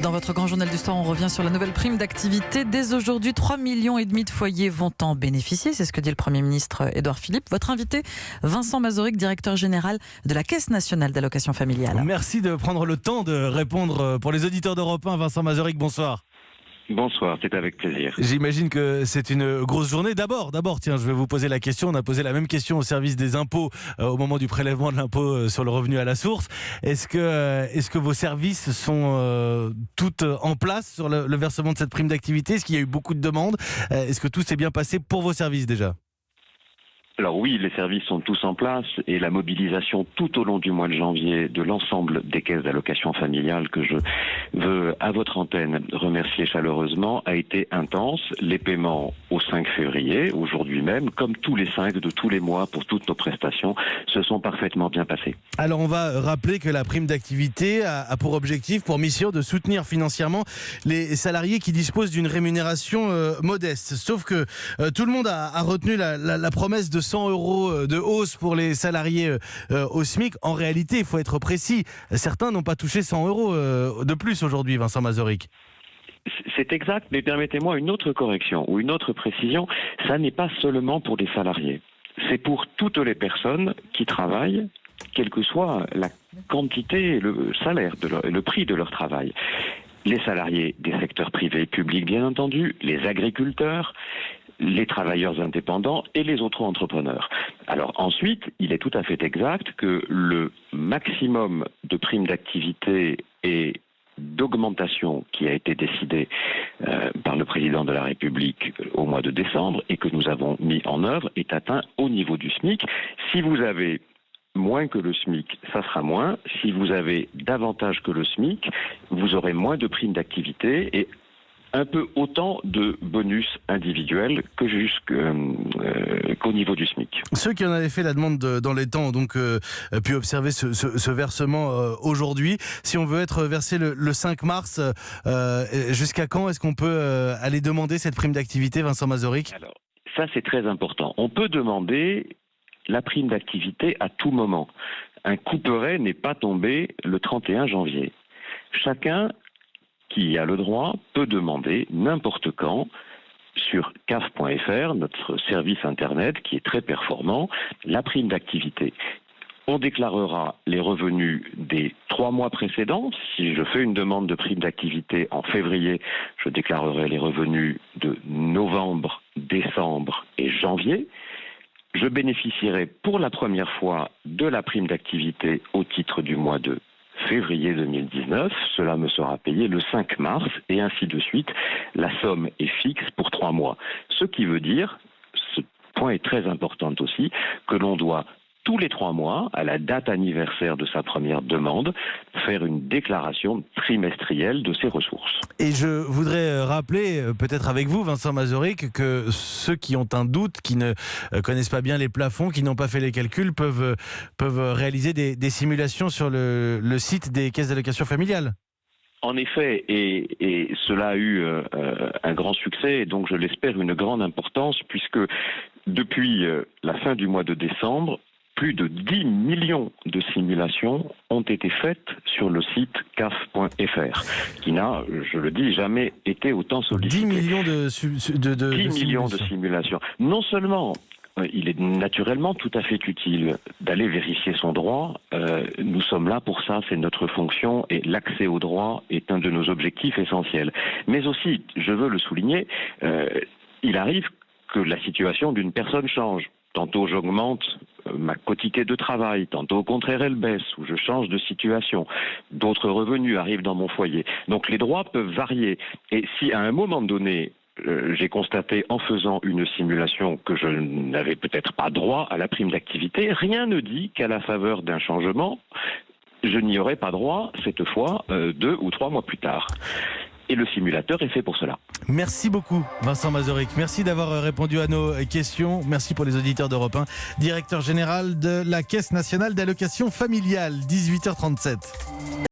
Dans votre grand journal du soir, on revient sur la nouvelle prime d'activité. Dès aujourd'hui, 3,5 millions de foyers vont en bénéficier. C'est ce que dit le Premier ministre Édouard Philippe. Votre invité, Vincent Mazoric, directeur général de la Caisse nationale d'allocation familiale. Merci de prendre le temps de répondre pour les auditeurs d'Europe 1. Vincent Mazoric, bonsoir. Bonsoir, c'est avec plaisir. J'imagine que c'est une grosse journée. D'abord, tiens, je vais vous poser la question. On a posé la même question au service des impôts au moment du prélèvement de l'impôt sur le revenu à la source. Est-ce que vos services sont toutes en place sur le versement de cette prime d'activité? Est-ce qu'il y a eu beaucoup de demandes? Est-ce que tout s'est bien passé pour vos services déjà? Alors oui, les services sont tous en place et la mobilisation tout au long du mois de janvier de l'ensemble des caisses d'allocation familiale que je veux à votre antenne remercier chaleureusement a été intense. Les paiements au 5 février, aujourd'hui même, comme tous les 5 de tous les mois pour toutes nos prestations, se sont parfaitement bien passés. Alors on va rappeler que la prime d'activité a pour objectif, pour mission de soutenir financièrement les salariés qui disposent d'une rémunération modeste. Sauf que tout le monde a retenu la promesse de 100 € de hausse pour les salariés au SMIC. En réalité, il faut être précis. Certains n'ont pas touché 100 € de plus aujourd'hui, Vincent Mazoric. C'est exact, mais permettez-moi une autre correction ou une autre précision. Ça n'est pas seulement pour les salariés. C'est pour toutes les personnes qui travaillent, quelle que soit la quantité et le salaire, le prix de leur travail. Les salariés des secteurs privés et publics, bien entendu, les agriculteurs, les travailleurs indépendants et les auto-entrepreneurs. Alors ensuite, il est tout à fait exact que le maximum de primes d'activité et d'augmentation qui a été décidé par le président de la République au mois de décembre et que nous avons mis en œuvre est atteint au niveau du SMIC. Si vous avez moins que le SMIC, ça sera moins. Si vous avez davantage que le SMIC, vous aurez moins de primes d'activité et un peu autant de bonus individuels que qu'au niveau du SMIC. Ceux qui en avaient fait la demande dans les temps ont donc pu observer ce versement aujourd'hui. Si on veut être versé le 5 mars, jusqu'à quand est-ce qu'on peut aller demander cette prime d'activité, Vincent Mazoric? Alors, ça c'est très important. On peut demander la prime d'activité à tout moment. Un couperet n'est pas tombé le 31 janvier. Chacun qui a le droit peut demander n'importe quand sur caf.fr, notre service internet qui est très performant, la prime d'activité. On déclarera les revenus des 3 mois précédents. Si je fais une demande de prime d'activité en février, je déclarerai les revenus de novembre, décembre et janvier. Je bénéficierai pour la première fois de la prime d'activité au titre du mois de février 2019, cela me sera payé le 5 mars et ainsi de suite. La somme est fixe pour 3 mois. Ce qui veut dire, ce point est très important aussi, que l'on doit tous les 3 mois, à la date anniversaire de sa première demande, faire une déclaration trimestrielle de ses ressources. Et je voudrais rappeler, peut-être avec vous, Vincent Mazoric, que ceux qui ont un doute, qui ne connaissent pas bien les plafonds, qui n'ont pas fait les calculs, peuvent réaliser des simulations sur le site des caisses d'allocation familiale. En effet, et cela a eu un grand succès, et donc je l'espère une grande importance, puisque depuis la fin du mois de décembre, plus de 10 millions de simulations ont été faites sur le site caf.fr, qui n'a, je le dis, jamais été autant sollicité. 10 millions de 10 millions de simulations. Non seulement il est naturellement tout à fait utile d'aller vérifier son droit. Nous sommes là pour ça, c'est notre fonction et l'accès au droit est un de nos objectifs essentiels. Mais aussi, je veux le souligner, il arrive que la situation d'une personne change. Tantôt j'augmente ma quotité de travail, tantôt au contraire elle baisse, ou je change de situation. D'autres revenus arrivent dans mon foyer. Donc les droits peuvent varier. Et si à un moment donné, j'ai constaté en faisant une simulation que je n'avais peut-être pas droit à la prime d'activité, rien ne dit qu'à la faveur d'un changement, je n'y aurai pas droit cette fois 2 ou 3 mois plus tard. Et le simulateur est fait pour cela. Merci beaucoup Vincent Mazoric. Merci d'avoir répondu à nos questions. Merci pour les auditeurs d'Europe 1. Directeur général de la Caisse nationale d'allocation familiale, 18h37.